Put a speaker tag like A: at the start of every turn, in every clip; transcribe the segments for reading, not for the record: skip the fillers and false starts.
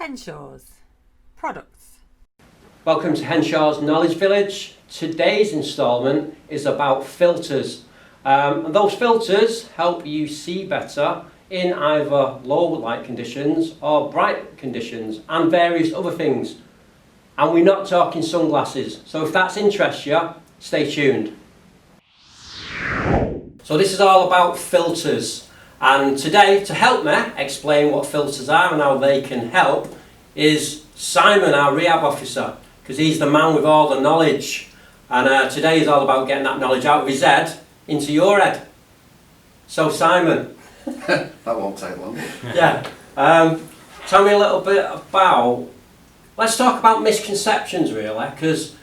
A: Henshaws products.
B: Welcome to Henshaws Knowledge Village. Today's instalment is about filters. And those filters help you see better in either low light conditions or bright conditions and various other things. And we're not talking sunglasses, so if that interests you, stay tuned. So this is all about filters, and today, to help me explain what filters are and how they can help, is Simon, our rehab officer, because he's the man with all the knowledge. And today is all about getting that knowledge out of his head into your head. So Simon.
C: That won't take long.
B: Yeah. Tell me a little bit about, let's talk about misconceptions really, because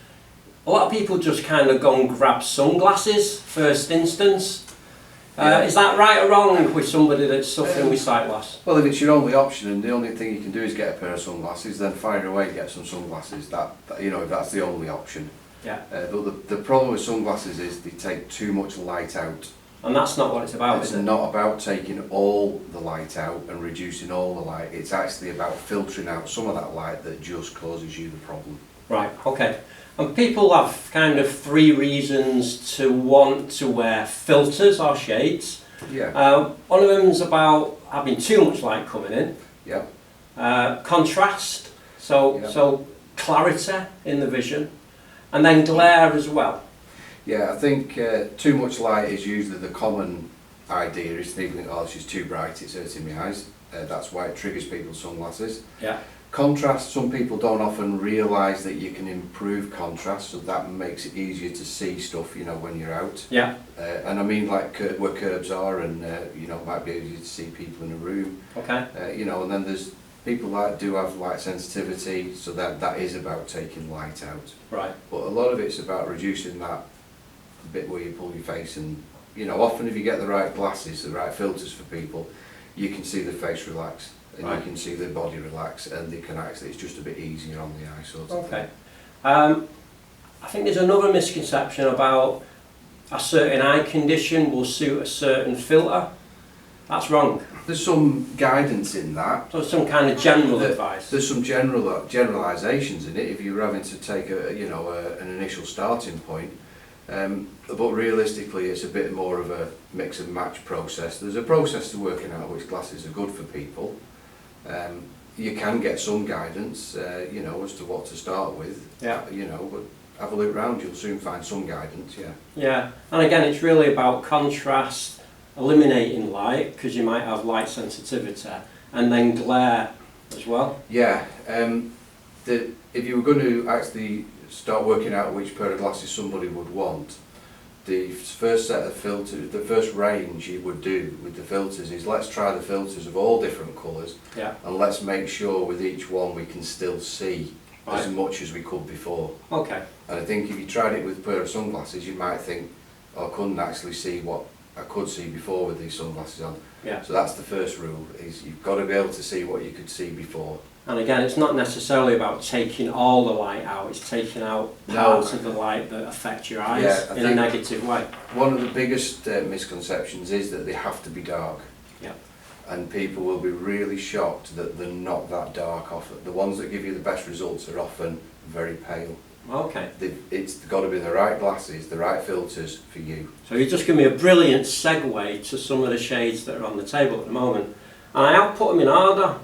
B: a lot of people just kind of go and grab sunglasses first instance. Is that right or wrong with somebody that's suffering with sight loss?
C: Well, if it's your only option and the only thing you can do is get a pair of sunglasses, then fire away, get some sunglasses. That you know, if that's the only option.
B: Yeah.
C: But the problem with sunglasses is they take too much light out.
B: And that's not what it's about,
C: It's
B: is it?
C: not about taking all the light out and reducing all the light. It's actually about filtering out some of that light that just causes you the problem.
B: Right, okay. And people have kind of three reasons to want to wear filters or shades.
C: Yeah.
B: One of them's about having too much light coming in.
C: Yeah.
B: Contrast, so clarity in the vision, and then glare as well.
C: Yeah, I think too much light is usually the common idea, is thinking, oh, she's too bright, it's hurting my eyes. That's why it triggers people's sunglasses.
B: Yeah.
C: Contrast, some people don't often realise that you can improve contrast, so that makes it easier to see stuff, you know, when you're out.
B: Yeah.
C: And I mean, like where curbs are, and you know, it might be easier to see people in a room.
B: Okay.
C: You know, and then there's people that do have light sensitivity, so that is about taking light out.
B: Right.
C: But a lot of it's about reducing that bit where you pull your face, and you know, often if you get the right glasses, the right filters for people, you can see the face relax. And
B: right.
C: You can see their body relax, and they can actually, it's just a bit easier on the eye, sort of.
B: Okay. I think there's another misconception about a certain eye condition will suit a certain filter. That's wrong.
C: There's some guidance in that.
B: So some kind of general advice.
C: There's some generalisations in it if you're having to take an initial starting point. But realistically, it's a bit more of a mix and match process. There's a process to working out which glasses are good for people. You can get some guidance, you know, as to what to start with.
B: Yeah.
C: You know, but have a look round, you'll soon find some guidance. Yeah.
B: Yeah, and again, it's really about contrast, eliminating light, because you might have light sensitivity, and then glare as well.
C: Yeah. If you were going to actually start working out which pair of glasses somebody would want, the first set of filters, the first range you would do with the filters is, let's try the filters of all different colours. Yeah. And let's make sure with each one we can still see as much as we could before. Okay. And I think if you tried it with a pair of sunglasses, you might think, oh, I couldn't actually see what I could see before with these sunglasses on. Yeah. So that's the first rule, is you've got to be able to see what you could see before.
B: And again, it's not necessarily about taking all the light out, it's taking out parts of the light that affect your eyes in a negative way.
C: One of the biggest misconceptions is that they have to be dark. Yeah. And people will be really shocked that they're not that dark. Often the ones that give you the best results are often very pale. Okay. It's got to be the right glasses, the right filters for you.
B: So you just give me a brilliant segue to some of the shades that are on the table at the moment. And I have put them in order.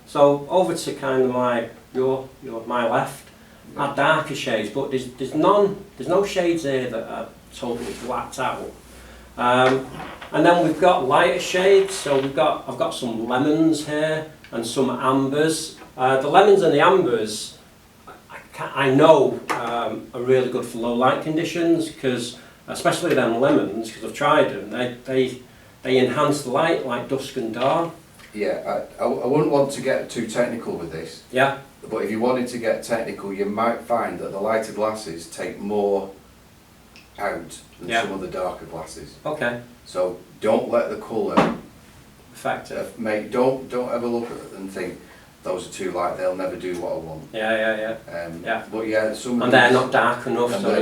B: So over to kind of my my left, are darker shades, but there's no shades here that are totally blacked out. And then we've got lighter shades. So I've got some lemons here and some ambers. The lemons and the ambers, I know are really good for low light conditions, because especially them lemons, because I've tried them, they enhance the light like dusk and dawn.
C: Yeah, I wouldn't want to get too technical with this. Yeah. But if you wanted to get technical, you might find that the lighter glasses take more out than some of the darker glasses. Okay. So don't let the colour affect it. Don't ever look at it and think those are too light, they'll never do what I want. Yeah. But yeah, some
B: and they're not dark enough.
C: So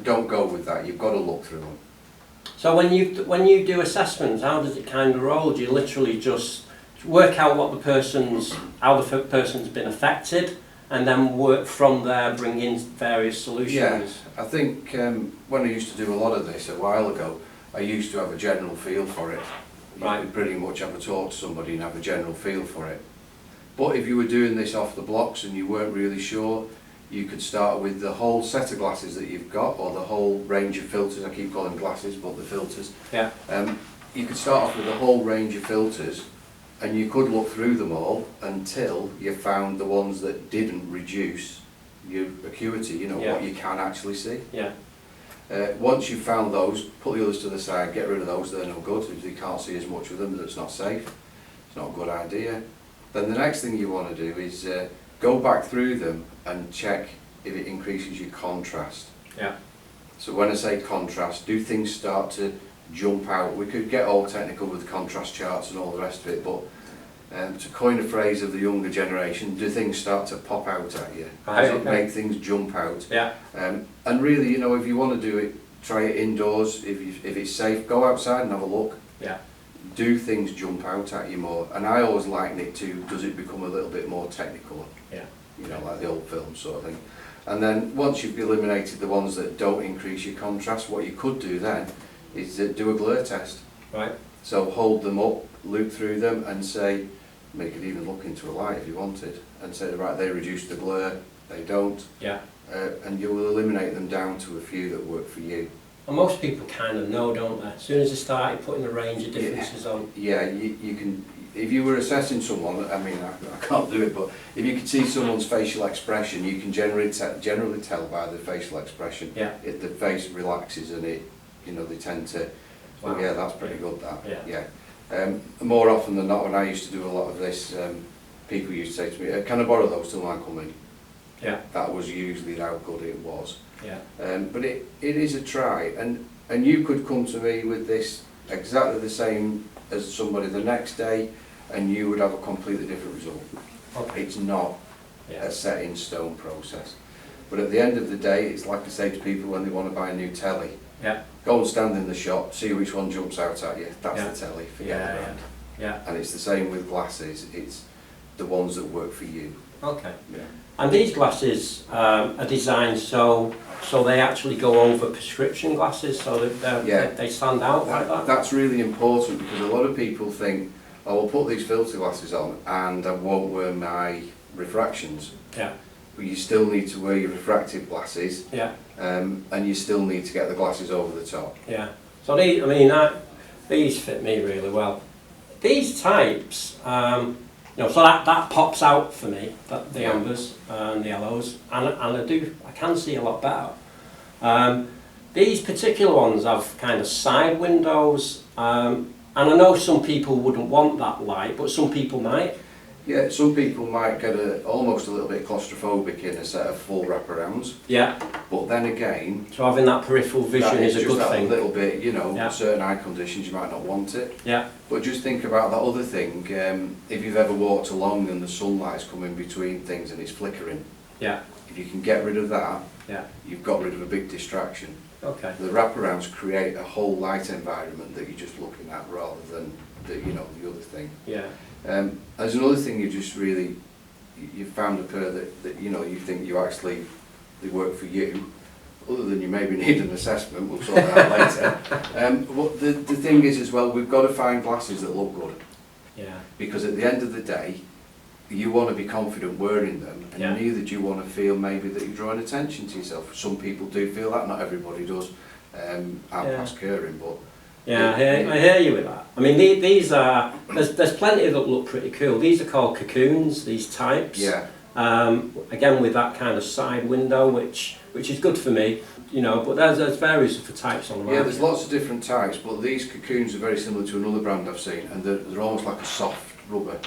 C: don't go with that. You've got to look through them.
B: So when you do assessments, how does it kind of roll? Do you literally just work out what the how the person's been affected, and then work from there, bring in various solutions.
C: Yeah, I think when I used to do a lot of this a while ago, I used to have a general feel for it. You could pretty much have a talk to somebody and have a general feel for it. But if you were doing this off the blocks and you weren't really sure, you could start with the whole set of glasses that you've got, or the whole range of filters. I keep calling them glasses, but the filters.
B: Yeah.
C: You could start off with the whole range of filters, and you could look through them all until you found the ones that didn't reduce your acuity, you know, what you can actually see.
B: Yeah.
C: Once you've found those, put the others to the side, get rid of those, they're no good. If you can't see as much with them, that's not safe. It's not a good idea. Then the next thing you want to do is go back through them and check if it increases your contrast.
B: Yeah.
C: So when I say contrast, do things start to jump out? We could get all technical with contrast charts and all the rest of it, but to coin a phrase of the younger generation, do things start to pop out at you? Does it make things jump out?
B: Yeah.
C: And really, you know, if you want to do it, try it indoors. If it's safe, go outside and have a look.
B: Yeah.
C: Do things jump out at you more? And I always liken it to, does it become a little bit more technical?
B: Yeah.
C: You know, like the old film sort of thing. And then once you've eliminated the ones that don't increase your contrast, what you could do then is do a glare test.
B: Right.
C: So hold them up, look through them and say, you could even look into a light if you wanted, and say, right, they reduce the glare, they don't.
B: Yeah.
C: And you will eliminate them down to a few that work for you.
B: And most people kind of know, don't they? As soon as they started putting a range of differences on.
C: Yeah, you can, if you were assessing someone, I mean, I can't do it, but if you could see someone's facial expression, you can generally tell by the facial expression.
B: Yeah.
C: If the face relaxes and it, you know, they tend to,
B: Wow.
C: yeah, that's pretty good, that.
B: Yeah.
C: More often than not, when I used to do a lot of this, people used to say to me, can I borrow those till I come in?
B: Yeah.
C: That was usually how good it was.
B: Yeah.
C: But it is a try, and you could come to me with this exactly the same as somebody the next day, and you would have a completely different result.
B: Okay.
C: It's not a set in stone process. But at the end of the day, it's like I say to people when they want to buy a new telly.
B: Yeah.
C: Go and stand in the shop, see which one jumps out at you. That's
B: Yeah.
C: the telly, forget the brand.
B: Yeah.
C: And it's the same with glasses, it's the ones that work for you.
B: Okay.
C: Yeah.
B: And these glasses are designed so they actually go over prescription glasses, so that they stand out like that?
C: That's really important, because a lot of people think, oh, I'll put these filter glasses on and I won't wear my refractions.
B: Yeah.
C: But you still need to wear your refractive glasses.
B: Yeah.
C: And you still need to get the glasses over the top.
B: Yeah. So these fit me really well. These types, so that pops out for me, the ambers and the yellows, and I can see a lot better. These particular ones have kind of side windows, and I know some people wouldn't want that light, but some people might.
C: Yeah, some people might get almost a little bit claustrophobic in a set of full wraparounds. Yeah. But then again,
B: so having that peripheral vision is a good thing.
C: A little bit, certain eye conditions you might not want it.
B: Yeah.
C: But just think about that other thing. If you've ever walked along and the sunlight's coming between things and it's flickering.
B: Yeah.
C: If you can get rid of that,
B: yeah, you've
C: got rid of a big distraction.
B: Okay.
C: The wraparounds create a whole light environment that you're just looking at rather than the other thing.
B: Yeah.
C: There's another thing you found a pair that you think they work for you, other than you maybe need an assessment, we'll sort that out later. But the thing is as well, we've got to find glasses that look good.
B: Yeah.
C: Because at the end of the day, you want to be confident wearing them, and neither do you want to feel maybe that you're drawing attention to yourself. Some people do feel that, not everybody does. I'm past caring, but...
B: Yeah, I hear you with that. I mean, these are, there's plenty that look pretty cool. These are called Cocoons, these types.
C: Yeah.
B: Again, with that kind of side window, which is good for me, but there's various for types on the market.
C: Yeah, there's lots of different types, but these Cocoons are very similar to another brand I've seen, and they're almost like a soft rubber.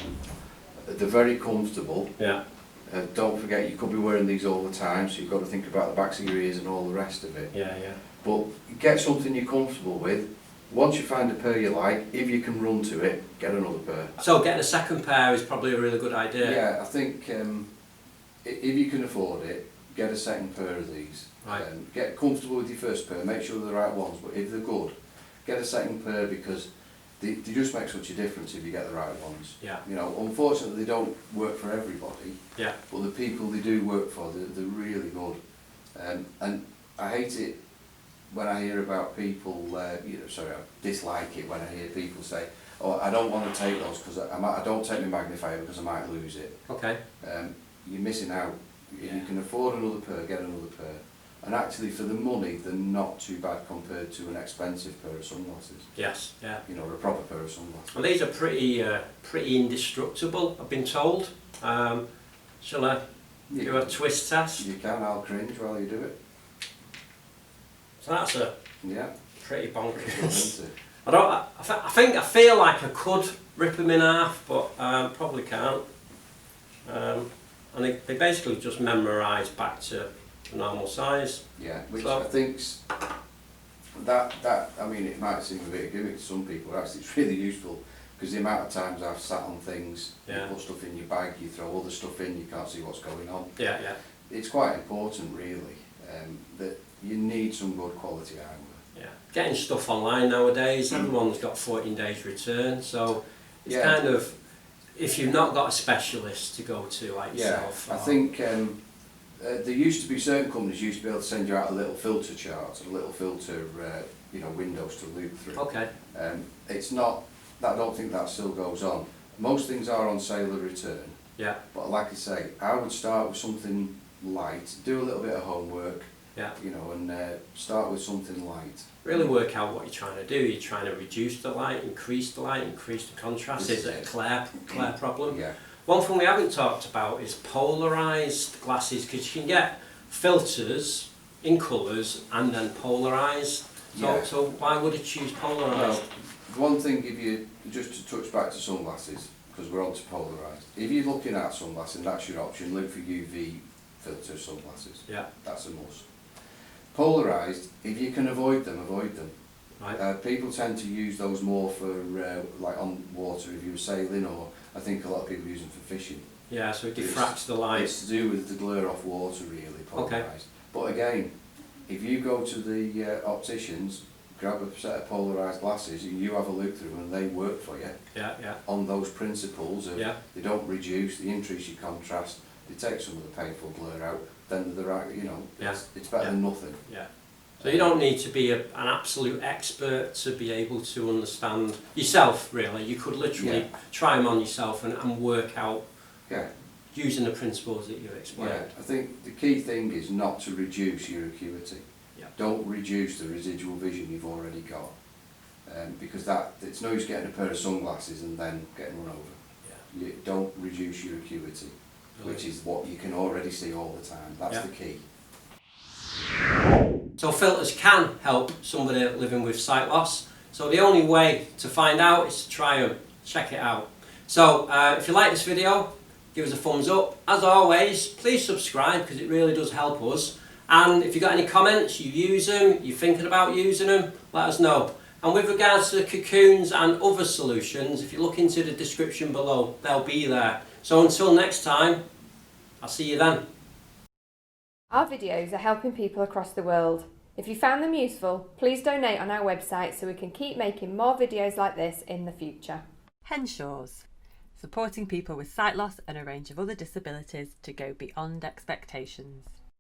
C: They're very comfortable.
B: Yeah.
C: Don't forget, you could be wearing these all the time, so you've got to think about the backs of your ears and all the rest of it.
B: Yeah, yeah.
C: But get something you're comfortable with. Once you find a pair you like, if you can run to it, get another pair.
B: So getting a second pair is probably a really good idea.
C: Yeah, I think if you can afford it, get a second pair of these.
B: Right.
C: Get comfortable with your first pair, make sure they're the right ones, but if they're good, get a second pair, because they just make such a difference if you get the right ones.
B: Yeah.
C: You know, unfortunately they don't work for everybody,
B: Yeah.
C: but the people they do work for, they're really good. And I hate it when I hear about people, I dislike it when I hear people say, oh, I don't want to take those because I don't take my magnifier because I might lose it.
B: Okay.
C: You're missing out.
B: Yeah.
C: You can afford another pair, get another pair. And actually for the money, they're not too bad compared to an expensive pair of sunglasses.
B: Yes. Yeah.
C: You know, a proper pair of sunglasses.
B: Well, these are pretty indestructible, I've been told. Shall I do a twist test?
C: You can, I'll cringe while you do it.
B: So that's a
C: Yeah.
B: pretty
C: Pretty good,
B: bonkers.
C: isn't it?
B: I feel like I could rip them in half, but probably can't. And they basically just memorise back to the normal size.
C: Yeah, which
B: So-
C: I think's that I mean, it might seem a bit of a gimmick to some people, but actually it's really useful because the amount of times I've sat on things,
B: Yeah.
C: you put stuff in your bag, you throw other stuff in, you can't see what's going on.
B: Yeah, yeah,
C: It's quite important, really, that you need some good quality eyewear.
B: yeah. Getting stuff online nowadays, everyone's got 14 days return, so it's
C: Yeah.
B: kind of, if you've not got a specialist to go to like yourself.
C: I think there used to be certain companies used to be able to send you out a little filter chart, a little filter, windows to loop through.
B: Okay.
C: It's not. I don't think that still goes on. Most things are on sale or return.
B: Yeah.
C: But like I say, I would start with something light, do a little bit of homework.
B: Yeah.
C: You know, and start with something light.
B: Really work out what you're trying to do. You're trying to reduce the light, increase the contrast.
C: This
B: Is
C: is
B: it a
C: it.
B: glare problem?
C: Yeah.
B: One thing we haven't talked about is polarised glasses, because you can get filters in colours and then polarised.
C: Yeah.
B: So why would you choose polarised?
C: Well, one thing, if you just to touch back to sunglasses, because we're on to polarised. If you're looking at sunglasses, and that's your option, look for UV filter sunglasses.
B: Yeah.
C: That's a must. Polarised, if you can avoid them, avoid them.
B: Right.
C: People tend to use those more for like on water if you were sailing, or I think a lot of people use them for fishing.
B: Yeah, so it diffracts the light.
C: It's to do with the glare off water, really, polarised.
B: Okay.
C: But again, if you go to the opticians, grab a set of polarised glasses and you have a look through them and they work for you
B: Yeah, yeah.
C: on those principles of
B: Yeah.
C: they don't reduce, they increase your contrast, they take some of the painful glare out, then they're right,
B: Yeah.
C: it's better than nothing.
B: Yeah. So you don't need to be an absolute expert to be able to understand yourself, really. You could literally try them on yourself and work out
C: Yeah.
B: using the principles that you explained.
C: Yeah, I think the key thing is not to reduce your acuity.
B: Yeah.
C: Don't reduce the residual vision you've already got, because it's no use getting a pair of sunglasses and then getting run over.
B: Yeah.
C: You don't reduce your acuity, which is what you can already see all the time. That's the key.
B: So filters can help somebody living with sight loss. So the only way to find out is to try them. Check it out. So if you like this video, give us a thumbs up. As always, please subscribe because it really does help us. And if you've got any comments, you use them, you're thinking about using them, let us know. And with regards to the Cocoons and other solutions, if you look into the description below, they'll be there. So until next time, I'll see you then.
D: Our videos are helping people across the world. If you found them useful, please donate on our website so we can keep making more videos like this in the future.
A: Henshaws, supporting people with sight loss and a range of other disabilities to go beyond expectations.